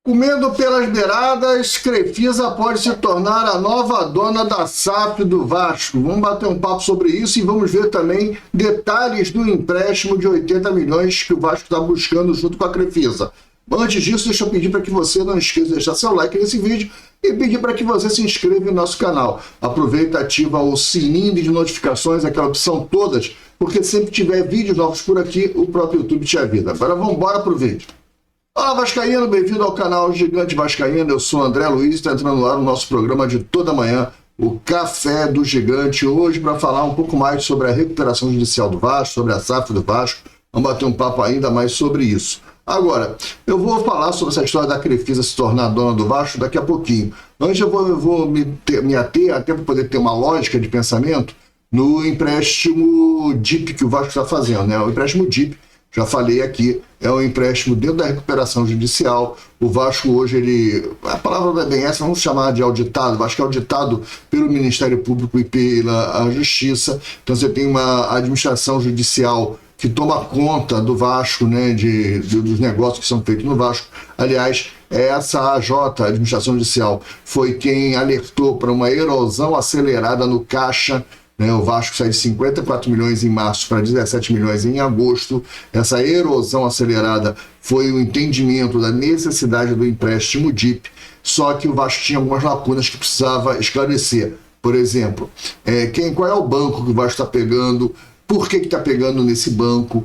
Comendo pelas beiradas, Crefisa pode se tornar a nova dona da SAF do Vasco. Vamos bater um papo sobre isso e vamos ver também detalhes do empréstimo de 80 milhões que o Vasco está buscando junto com a Crefisa. Antes disso, deixa eu pedir para que você não esqueça de deixar seu like nesse vídeo e pedir para que você se inscreva no nosso canal. Aproveita e ativa o sininho de notificações, aquela opção todas, porque sempre tiver vídeos novos por aqui, o próprio YouTube te avisa. Agora vamos embora para o vídeo. Olá Vascaíno, bem-vindo ao canal Gigante Vascaíno, eu sou André Luiz, está entrando no ar o nosso programa de toda manhã, o Café do Gigante, hoje para falar um pouco mais sobre a recuperação judicial do Vasco, sobre a SAF do Vasco, vamos bater um papo ainda mais sobre isso. Agora, eu vou falar sobre essa história da Crefisa se tornar dona do Vasco daqui a pouquinho. Antes eu vou me ater, até para poder ter uma lógica de pensamento, no empréstimo DIP que o Vasco está fazendo, né? O empréstimo DIP, já falei aqui, é um empréstimo dentro da recuperação judicial. O Vasco hoje, a palavra não é bem essa, vamos chamar de auditado. O Vasco é auditado pelo Ministério Público e pela Justiça. Então você tem uma administração judicial que toma conta do Vasco, né, dos negócios que são feitos no Vasco. Aliás, essa AJ, a Administração Judicial, foi quem alertou para uma erosão acelerada no caixa. O Vasco sai de 54 milhões em março para 17 milhões em agosto. Essa erosão acelerada foi o entendimento da necessidade do empréstimo DIP, só que o Vasco tinha algumas lacunas que precisava esclarecer. Por exemplo, qual é o banco que o Vasco está pegando, por que está pegando nesse banco,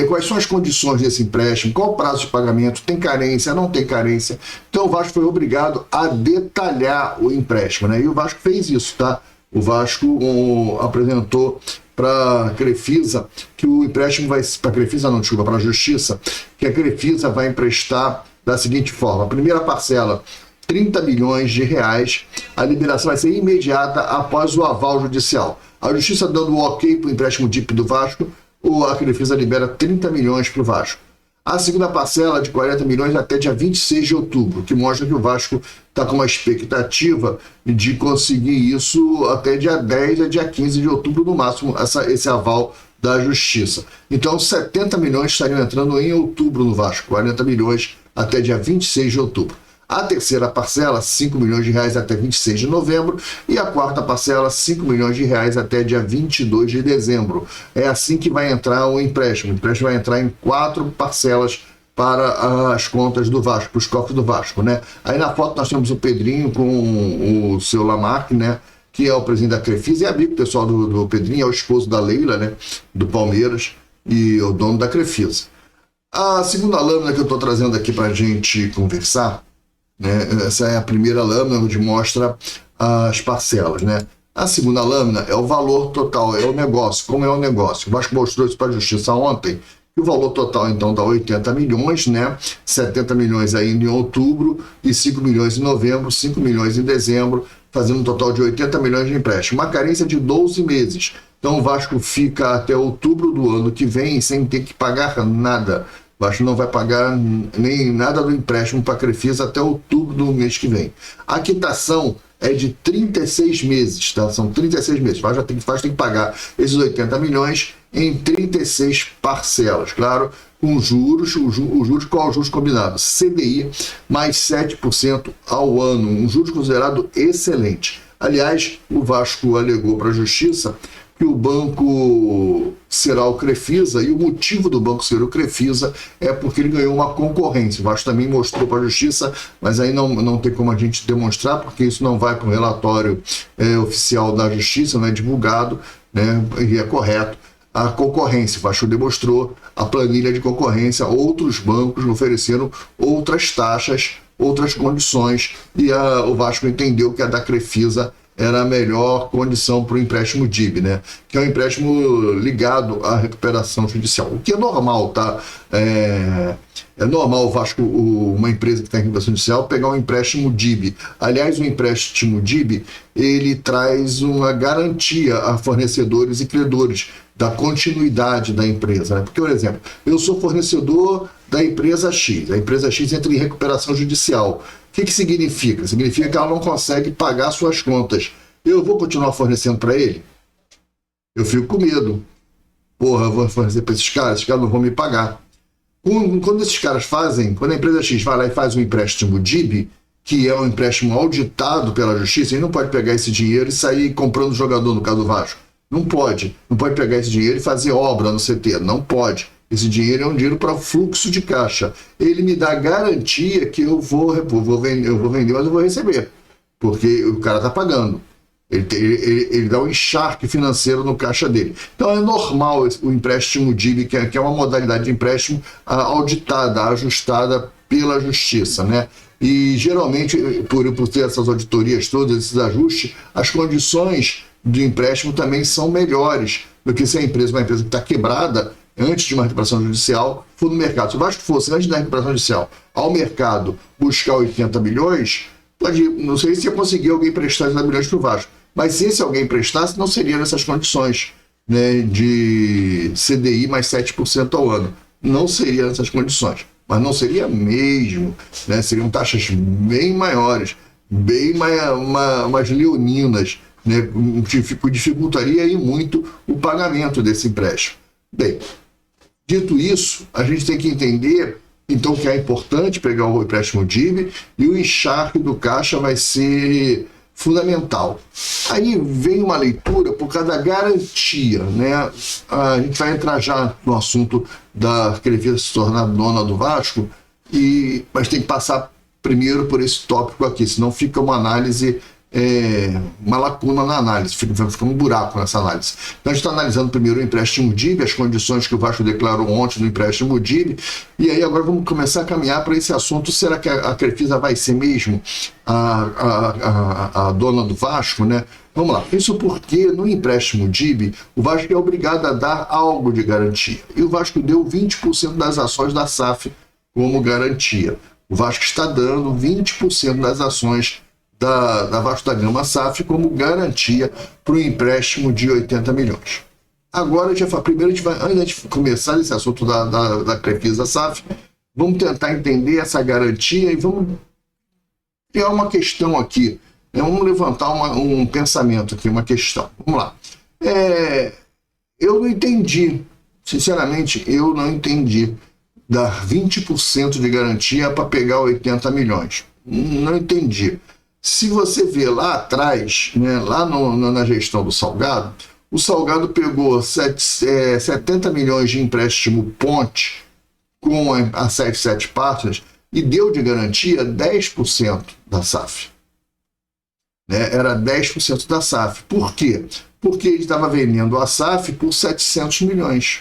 quais são as condições desse empréstimo, qual o prazo de pagamento, tem carência, não tem carência. Então o Vasco foi obrigado a detalhar o empréstimo, né? E o Vasco fez isso, tá? O Vasco apresentou para a Crefisa que o empréstimo vai... Para a Crefisa não, desculpa, para a Justiça, que a Crefisa vai emprestar da seguinte forma. A primeira parcela, 30 milhões de reais. A liberação vai ser imediata após o aval judicial. A Justiça dando o ok para o empréstimo DIP do Vasco, a Crefisa libera 30 milhões para o Vasco. A segunda parcela de 40 milhões até dia 26 de outubro, que mostra que o Vasco está com uma expectativa de conseguir isso até dia 10 a dia 15 de outubro, no máximo, esse aval da Justiça. Então, 70 milhões estariam entrando em outubro no Vasco, 40 milhões até dia 26 de outubro. A terceira parcela, 5 milhões de reais até 26 de novembro. E a quarta parcela, 5 milhões de reais até dia 22 de dezembro. É assim que vai entrar o empréstimo. O empréstimo vai entrar em 4 parcelas para as contas do Vasco, para os cofres do Vasco, né? Aí na foto nós temos o Pedrinho com o seu Lamarck, né? Que é o presidente da Crefisa e amigo pessoal do Pedrinho, é o esposo da Leila, né? Do Palmeiras e o dono da Crefisa. A segunda lâmina que eu estou trazendo aqui para a gente conversar, essa é a primeira lâmina onde mostra as parcelas, né? A segunda lâmina é o valor total, é o negócio, como é o negócio. O Vasco mostrou isso para a Justiça ontem, que o valor total então dá 80 milhões, né? 70 milhões ainda em outubro e 5 milhões em novembro, 5 milhões em dezembro, fazendo um total de 80 milhões de empréstimo. Uma carência de 12 meses. Então o Vasco fica até outubro do ano que vem sem ter que pagar nada. O Vasco não vai pagar nem nada do empréstimo para a Crefisa até outubro do mês que vem. A quitação é de 36 meses, tá? São 36 meses. O Vasco tem que pagar esses 80 milhões em 36 parcelas, claro, com juros, qual é o juros combinado? CDI mais 7% ao ano, um juros considerado excelente. Aliás, o Vasco alegou para a Justiça que o banco será o Crefisa, e o motivo do banco ser o Crefisa é porque ele ganhou uma concorrência. O Vasco também mostrou para a Justiça, mas aí não tem como a gente demonstrar, porque isso não vai para o relatório oficial da Justiça, não é divulgado, né, e é correto. A concorrência, o Vasco demonstrou a planilha de concorrência, outros bancos ofereceram outras taxas, outras condições, e o Vasco entendeu que a da Crefisa era a melhor condição para o empréstimo DIB, né? Que é um empréstimo ligado à recuperação judicial. O que é normal, tá? É normal o Vasco, uma empresa que está em recuperação judicial, pegar um empréstimo DIB. Aliás, o empréstimo DIB, ele traz uma garantia a fornecedores e credores da continuidade da empresa, né? Porque, por exemplo, eu sou fornecedor da empresa X, a empresa X entra em recuperação judicial. O que significa? Significa que ela não consegue pagar suas contas. Eu vou continuar fornecendo para ele? Eu fico com medo. Porra, eu vou fornecer para esses caras não vão me pagar. Quando esses caras fazem, quando a empresa X vai lá e faz um empréstimo DIB, que é um empréstimo auditado pela justiça, ele não pode pegar esse dinheiro e sair comprando jogador, no caso do Vasco. Não pode. Não pode pegar esse dinheiro e fazer obra no CT. Não pode. Esse dinheiro é um dinheiro para fluxo de caixa. Ele me dá garantia que eu vou vender, mas eu vou receber. Porque o cara está pagando. Ele dá um encharque financeiro no caixa dele. Então é normal o empréstimo DIB, que é uma modalidade de empréstimo auditada, ajustada pela justiça, né? E geralmente, por ter essas auditorias todas, esses ajustes, as condições do empréstimo também são melhores do que se a empresa, uma empresa que está quebrada, antes de uma recuperação judicial, for no mercado. Se o Vasco fosse, antes da recuperação judicial, ao mercado buscar 80 milhões, não sei se ia conseguir alguém prestar 80 milhões para o Vasco, mas se esse alguém prestasse, não seria nessas condições, né, de CDI mais 7% ao ano. Não seria nessas condições, mas não seria mesmo, né? Seriam taxas bem maiores, bem mais leoninas, né? Dificultaria aí muito o pagamento desse empréstimo. Bem, dito isso, a gente tem que entender, então, que é importante pegar o empréstimo DIB e o encharque do caixa vai ser fundamental. Aí vem uma leitura por causa da garantia, né? A gente vai entrar já no assunto da Crefisa se tornar dona do Vasco, mas tem que passar primeiro por esse tópico aqui, senão fica uma análise, uma lacuna na análise, fica um buraco nessa análise. Então a gente está analisando primeiro o empréstimo DIB, as condições que o Vasco declarou ontem no empréstimo DIB, e aí agora vamos começar a caminhar para esse assunto. Será que a Crefisa vai ser mesmo a dona do Vasco, né? Vamos lá. Isso porque no empréstimo DIB o Vasco é obrigado a dar algo de garantia, e o Vasco deu 20% das ações da SAF como garantia. O Vasco está dando 20% das ações da Vasco da Gama SAF como garantia para o empréstimo de 80 milhões. Agora, primeiro, antes de começar esse assunto da Crefisa SAF, vamos tentar entender essa garantia e vamos criar uma questão aqui. Vamos levantar um pensamento aqui, uma questão. Vamos lá. Eu não entendi, sinceramente, eu não entendi dar 20% de garantia para pegar 80 milhões. Não entendi. Se você vê lá atrás, né, lá na gestão do Salgado, o Salgado pegou 70 milhões de empréstimo ponte com a 77 Partners e deu de garantia 10% da SAF. Né? Era 10% da SAF. Por quê? Porque ele estava vendendo a SAF por 700 milhões.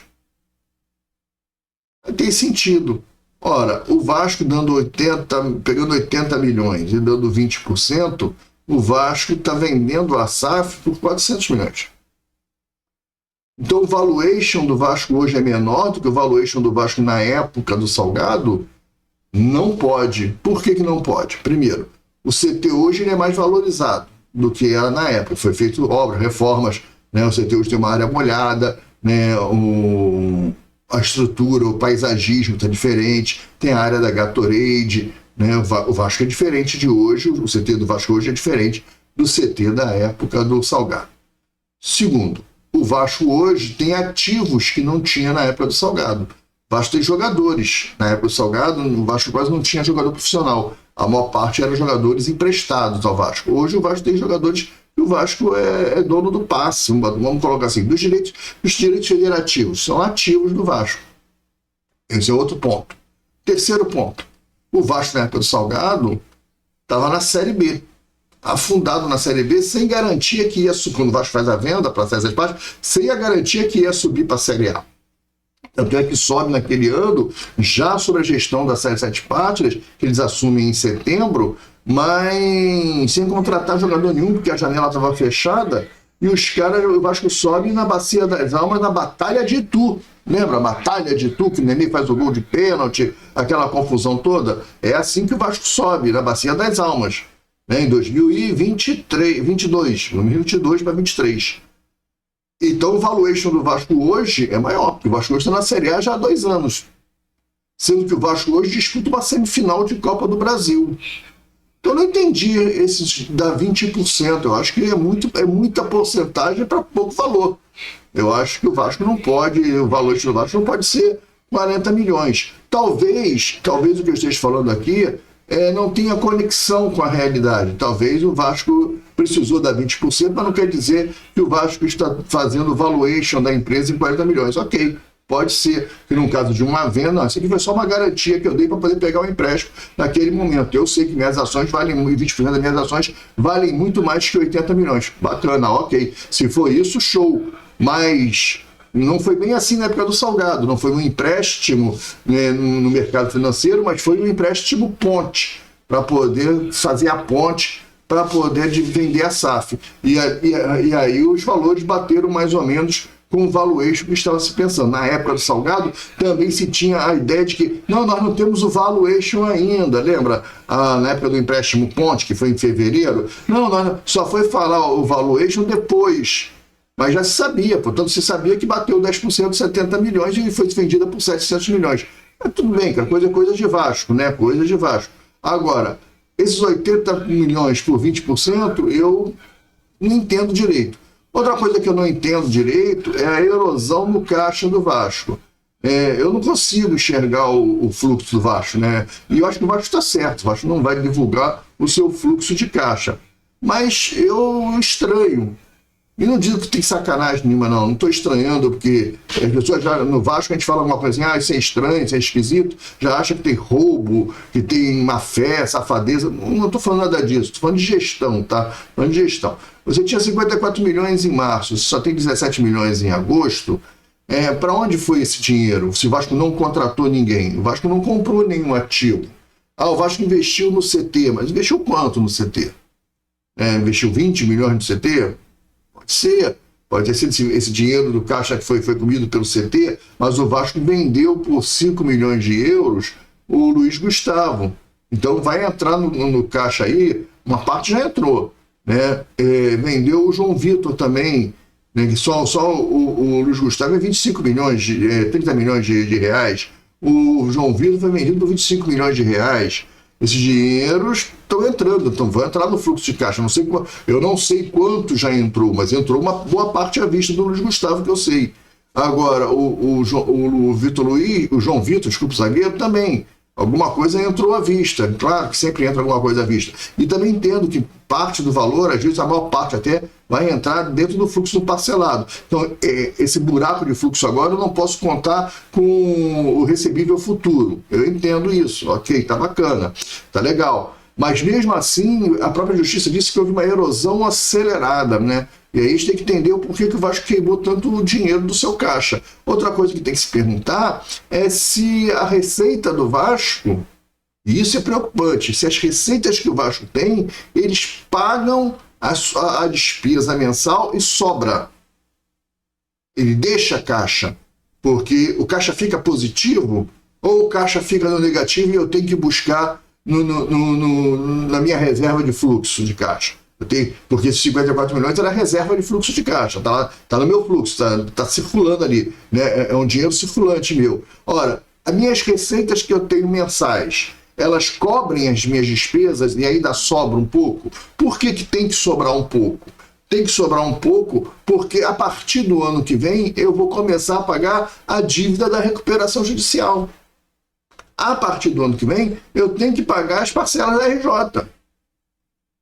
Tem sentido. Ora, o Vasco pegando 80 milhões e dando 20%, o Vasco está vendendo a SAF por 400 milhões. Então o valuation do Vasco hoje é menor do que o valuation do Vasco na época do Salgado? Não pode. Por que não pode? Primeiro, o CT hoje ele é mais valorizado do que era na época. Foi feito obras, reformas, né? O CT hoje tem uma área molhada, né? A estrutura, o paisagismo está diferente, tem a área da Gatorade, né? O Vasco é diferente de hoje, o CT do Vasco hoje é diferente do CT da época do Salgado. Segundo, o Vasco hoje tem ativos que não tinha na época do Salgado. O Vasco tem jogadores. Na época do Salgado, o Vasco quase não tinha jogador profissional. A maior parte eram jogadores emprestados ao Vasco. Hoje o Vasco tem jogadores e o Vasco é dono do passe, vamos colocar assim, dos direitos federativos, são ativos do Vasco. Esse é outro ponto. Terceiro ponto, o Vasco na época do Salgado estava na Série B, afundado na Série B, sem garantia que ia subir, quando o Vasco faz a venda para essas partes, sem a garantia que ia subir para a Série A. Tanto é que sobe naquele ano, já sobre a gestão da Série 7 Pátrias, que eles assumem em setembro, mas sem contratar jogador nenhum, porque a janela estava fechada, e o Vasco sobe na Bacia das Almas, na Batalha de Itu. Lembra a Batalha de Itu, que o Nenê faz o gol de pênalti, aquela confusão toda? É assim que o Vasco sobe, na Bacia das Almas, né, em 2022 para 2023. Então o valuation do Vasco hoje é maior, porque o Vasco hoje está na Série A já há 2 anos. Sendo que o Vasco hoje disputa uma semifinal de Copa do Brasil. Então eu não entendi esses da 20%. Eu acho que é muita porcentagem para pouco valor. Eu acho que o Vasco não pode, o valor do Vasco não pode ser 40 milhões. Talvez o que eu esteja falando aqui não tenha conexão com a realidade. Talvez o Vasco precisou dar 20%, mas não quer dizer que o Vasco está fazendo valuation da empresa em 40 milhões. Ok, pode ser que no caso de uma venda, não, isso aqui foi só uma garantia que eu dei para poder pegar o empréstimo naquele momento. Eu sei que minhas ações valem, 20% das minhas ações valem muito mais que 80 milhões. Bacana, ok. Se for isso, show. Mas não foi bem assim na época do Salgado, não foi um empréstimo, né, no mercado financeiro, mas foi um empréstimo ponte, para poder fazer a ponte, para poder vender a SAF. E aí os valores bateram mais ou menos com o valuation que estava se pensando. Na época do Salgado, também se tinha a ideia de que, não, nós não temos o valuation ainda, lembra? Na época do empréstimo ponte, que foi em fevereiro, não, só foi falar o valuation depois. Mas já se sabia, portanto, se sabia que bateu 10% de 70 milhões e foi vendida por 700 milhões. Tudo bem, cara, coisa de Vasco, né? Coisa de Vasco. Agora, esses 80 milhões por 20%, eu não entendo direito. Outra coisa que eu não entendo direito é a erosão no caixa do Vasco. Eu não consigo enxergar o fluxo do Vasco, né? E eu acho que o Vasco está certo, o Vasco não vai divulgar o seu fluxo de caixa. Mas eu estranho. E não digo que tem sacanagem nenhuma, não estou estranhando, porque as pessoas já, no Vasco a gente fala alguma coisa assim, isso é estranho, isso é esquisito, já acha que tem roubo, que tem má fé, safadeza. Não estou falando nada disso, estou falando de gestão, tá? Falando de gestão. Você tinha 54 milhões em março, você só tem 17 milhões em agosto. Para onde foi esse dinheiro? Se o Vasco não contratou ninguém, o Vasco não comprou nenhum ativo. O Vasco investiu no CT, mas investiu quanto no CT? Investiu 20 milhões no CT? Pode ter sido esse dinheiro do caixa que foi comido pelo CT, mas o Vasco vendeu por 5 milhões de euros o Luiz Gustavo. Então vai entrar no caixa aí, uma parte já entrou, né? Vendeu o João Vitor também, né? Que só o Luiz Gustavo é 25 milhões, 30 milhões de reais. O João Vitor foi vendido por 25 milhões de reais. Esses dinheiros estão entrando, então vão entrar no fluxo de caixa. Eu não sei quanto já entrou, mas entrou uma boa parte à vista do Luiz Gustavo, que eu sei. Agora, o João Vitor, desculpa, o zagueiro, também. Alguma coisa entrou à vista. Claro que sempre entra alguma coisa à vista. E também entendo que parte do valor, às vezes a maior parte até, vai entrar dentro do fluxo do parcelado. Então, esse buraco de fluxo agora eu não posso contar com o recebível futuro. Eu entendo isso. Ok, tá bacana, tá legal. Mas mesmo assim, a própria justiça disse que houve uma erosão acelerada, né? E aí a gente tem que entender o porquê que o Vasco queimou tanto dinheiro do seu caixa. Outra coisa que tem que se perguntar é se a receita do Vasco, e isso é preocupante, se as receitas que o Vasco tem, eles pagam a despesa mensal e sobra. Ele deixa a caixa, porque o caixa fica positivo ou o caixa fica no negativo e eu tenho que buscar na minha reserva de fluxo de caixa. Porque esses 54 milhões era reserva de fluxo de caixa, tá no meu fluxo, tá circulando ali, né? É um dinheiro circulante meu. Ora, as minhas receitas que eu tenho mensais, elas cobrem as minhas despesas e ainda sobra um pouco? Por que tem que sobrar um pouco? Tem que sobrar um pouco porque a partir do ano que vem eu vou começar a pagar a dívida da recuperação judicial. A partir do ano que vem eu tenho que pagar as parcelas da RJ.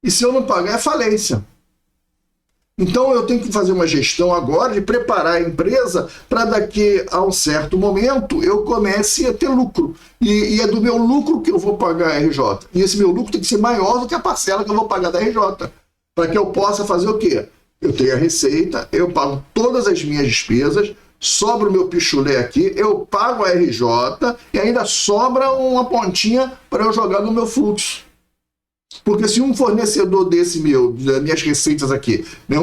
E se eu não pagar, é falência. Então eu tenho que fazer uma gestão agora de preparar a empresa para daqui a um certo momento eu comece a ter lucro. E é do meu lucro que eu vou pagar a RJ. E esse meu lucro tem que ser maior do que a parcela que eu vou pagar da RJ. Para que eu possa fazer o quê? Eu tenho a receita, eu pago todas as minhas despesas, sobra o meu pichulé aqui, eu pago a RJ e ainda sobra uma pontinha para eu jogar no meu fluxo. Porque se um fornecedor desse das minhas receitas aqui, né,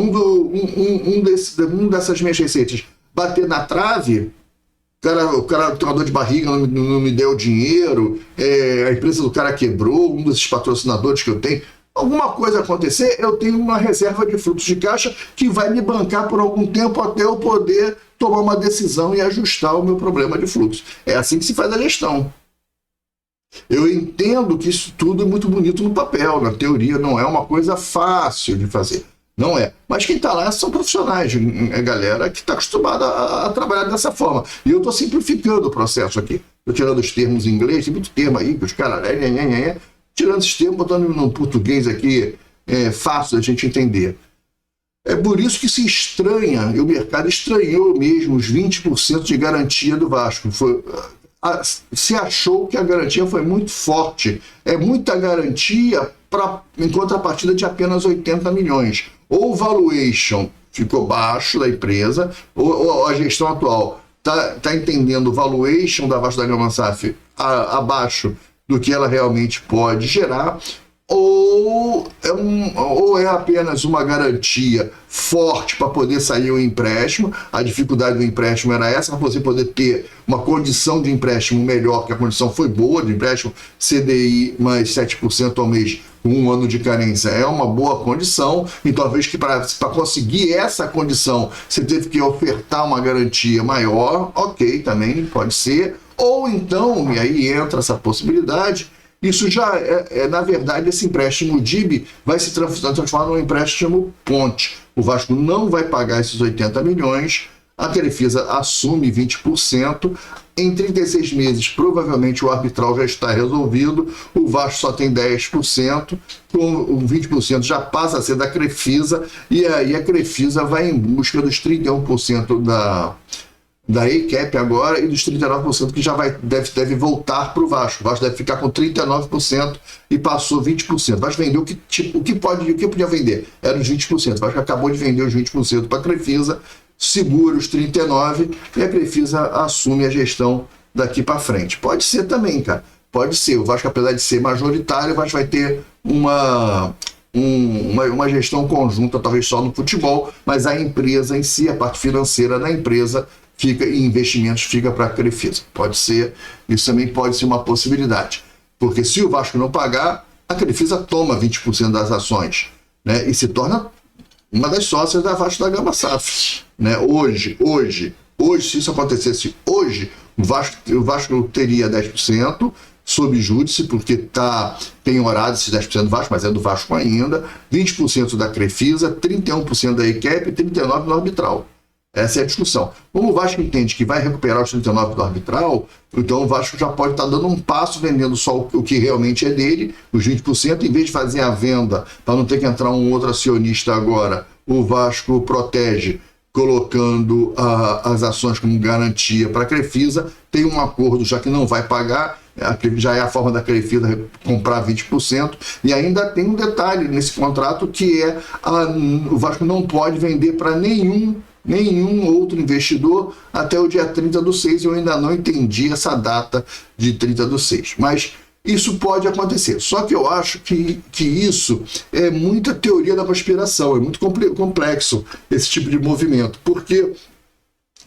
dessas minhas receitas bater na trave, o cara tem uma dor de barriga, não me deu dinheiro, a empresa do cara quebrou, um desses patrocinadores que eu tenho, alguma coisa acontecer, eu tenho uma reserva de fluxo de caixa que vai me bancar por algum tempo até eu poder tomar uma decisão e ajustar o meu problema de fluxo. É assim que se faz a gestão. Eu entendo que isso tudo é muito bonito no papel, na teoria não é uma coisa fácil de fazer. Não é. Mas quem está lá são profissionais, é galera que está acostumada a trabalhar dessa forma. E eu estou simplificando o processo aqui. Estou tirando os termos em inglês, tem muito termo aí que os caras... tirando esses termos, botando no português aqui, fácil da gente entender. É por isso que se estranha, e o mercado estranhou mesmo os 20% de garantia do Vasco. Se achou que a garantia foi muito forte. É muita garantia em contrapartida de apenas 80 milhões. Ou o valuation ficou baixo da empresa, ou a gestão atual está entendendo o valuation da Vasco da Gama SAF abaixo do que ela realmente pode gerar, ou é apenas uma garantia forte para poder sair o empréstimo. A dificuldade do empréstimo era essa, para você poder ter uma condição de empréstimo melhor, que a condição foi boa de empréstimo, CDI mais 7% ao mês, com 1 ano de carência, é uma boa condição. Então, talvez que para conseguir essa condição, você teve que ofertar uma garantia maior, ok, também pode ser. Ou então, e aí entra essa possibilidade, isso já na verdade, esse empréstimo DIB vai se transformar num empréstimo ponte. O Vasco não vai pagar esses 80 milhões, a Crefisa assume 20%, em 36 meses provavelmente o arbitral já está resolvido, o Vasco só tem 10%, com o 20% já passa a ser da Crefisa, e aí a Crefisa vai em busca dos 31% da ACAP agora e dos 39% que já deve voltar para o Vasco. O Vasco deve ficar com 39% e passou 20%. O Vasco vendeu o que podia vender? Era os 20%. O Vasco acabou de vender os 20% para a Crefisa, segura os 39% e a Crefisa assume a gestão daqui para frente. Pode ser também, cara. Pode ser. O Vasco, apesar de ser majoritário, o Vasco vai ter uma gestão conjunta, talvez só no futebol, mas a empresa em si, a parte financeira da empresa, e investimentos fica para a Crefisa. Pode ser, isso também pode ser uma possibilidade. Porque se o Vasco não pagar, a Crefisa toma 20% das ações, né, e se torna uma das sócias da Vasco da Gama SAF. Né? Hoje, se isso acontecesse hoje, o Vasco teria 10%, sob júdice, porque está penhorado esses 10% do Vasco, mas é do Vasco ainda, 20% da Crefisa, 31% da ECAP e 39% do arbitral. Essa é a discussão. Como o Vasco entende que vai recuperar os 39% do arbitral, então o Vasco já pode estar dando um passo vendendo só o que realmente é dele, os 20%, em vez de fazer a venda, para não ter que entrar um outro acionista agora, o Vasco protege, colocando as ações como garantia para a Crefisa, tem um acordo já que não vai pagar, já é a forma da Crefisa comprar 20%, e ainda tem um detalhe nesse contrato que o Vasco não pode vender para nenhum outro investidor até o dia 30/6. Eu ainda não entendi essa data de 30/6, mas isso pode acontecer. Só que eu acho que isso é muita teoria da conspiração, é muito complexo esse tipo de movimento, porque,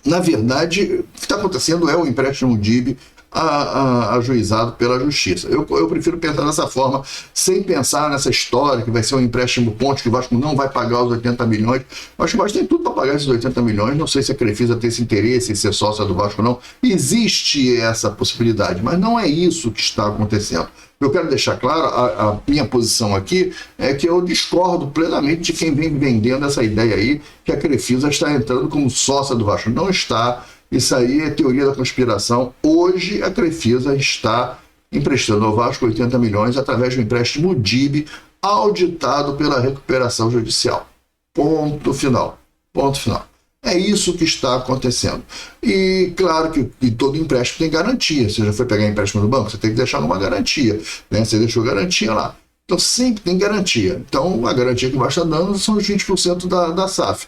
na verdade, o que está acontecendo é o empréstimo DIB ajuizado pela Justiça. Eu prefiro pensar dessa forma, sem pensar nessa história que vai ser um empréstimo ponte, que o Vasco não vai pagar os 80 milhões. Eu acho que o Vasco tem tudo para pagar esses 80 milhões. Não sei se a Crefisa tem esse interesse em ser sócia do Vasco ou não. Existe essa possibilidade, mas não é isso que está acontecendo. Eu quero deixar claro, a minha posição aqui é que eu discordo plenamente de quem vem vendendo essa ideia aí, que a Crefisa está entrando como sócia do Vasco. Não está. Isso aí é teoria da conspiração. Hoje a Crefisa está emprestando ao Vasco 80 milhões através de um empréstimo DIB auditado pela recuperação judicial. Ponto final. Ponto final. É isso que está acontecendo. E claro que todo empréstimo tem garantia. Você já foi pegar empréstimo no banco, você tem que deixar numa garantia, né? Você deixou garantia lá. Então sempre tem garantia. Então a garantia que o Vasco está dando são os 20% da SAF.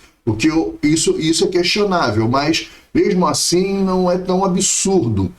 Isso é questionável, mas mesmo assim não é tão absurdo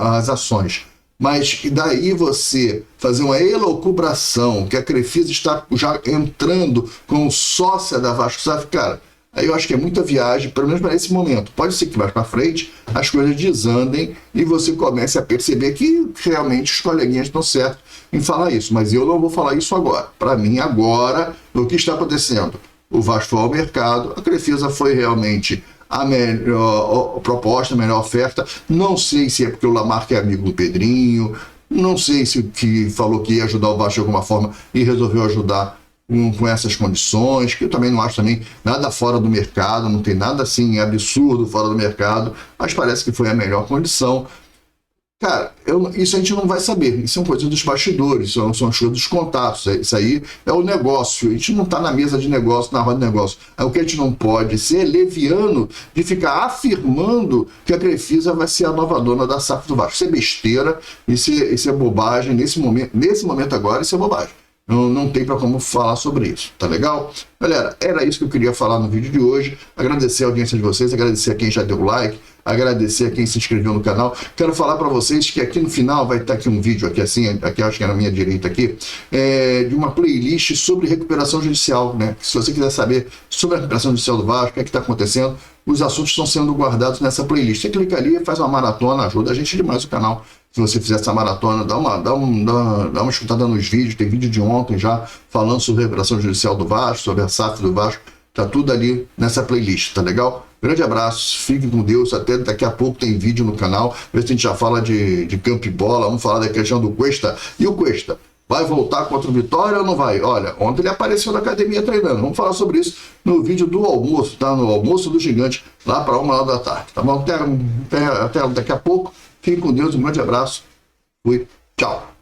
as ações. Mas daí você fazer uma elucubração que a Crefisa está já entrando como sócia da Vasco SAF, cara, aí eu acho que é muita viagem, pelo menos para esse momento. Pode ser que mais para frente as coisas desandem e você comece a perceber que realmente os coleguinhas estão certos em falar isso. Mas eu não vou falar isso agora. Para mim, agora, o que está acontecendo? O Vasco foi ao mercado, a Crefisa foi realmente a melhor proposta, a melhor oferta. Não sei se é porque o Lamarck é amigo do Pedrinho, não sei se o que falou que ia ajudar o Vasco de alguma forma e resolveu ajudar com essas condições, que eu também não acho também nada fora do mercado, não tem nada assim absurdo fora do mercado, mas parece que foi a melhor condição. Cara, isso a gente não vai saber, isso são coisas dos bastidores, são as coisas dos contatos, isso aí é o negócio, a gente não está na mesa de negócio, na roda de negócio. O que a gente não pode ser leviano de ficar afirmando que a Crefisa vai ser a nova dona da SAF do Vasco. Isso é besteira, isso é bobagem, nesse momento agora, isso é bobagem. Não tem para como falar sobre isso, tá legal? Galera, era isso que eu queria falar no vídeo de hoje. Agradecer a audiência de vocês, agradecer a quem já deu like, agradecer a quem se inscreveu no canal. Quero falar para vocês que aqui no final vai estar aqui um vídeo aqui assim, aqui acho que é na minha direita aqui, de uma playlist sobre recuperação judicial, né? Se você quiser saber sobre a recuperação judicial do Vasco, o que é que está acontecendo, os assuntos estão sendo guardados nessa playlist. Você clica ali, faz uma maratona, ajuda a gente demais o canal. Se você fizer essa maratona, dá uma escutada nos vídeos, tem vídeo de ontem já falando sobre a recuperação judicial do Vasco, sobre a SAF do Vasco, tá tudo ali nessa playlist, tá legal? Grande abraço, fiquem com Deus, até daqui a pouco tem vídeo no canal, ver se a gente já fala de campo e bola, vamos falar da questão do Cuesta. E o Cuesta, vai voltar contra o Vitória ou não vai? Olha, ontem ele apareceu na academia treinando, vamos falar sobre isso no vídeo do almoço, tá? No almoço do gigante, lá para 1h da tarde, tá bom? Até daqui a pouco, fiquem com Deus, um grande abraço, fui, tchau.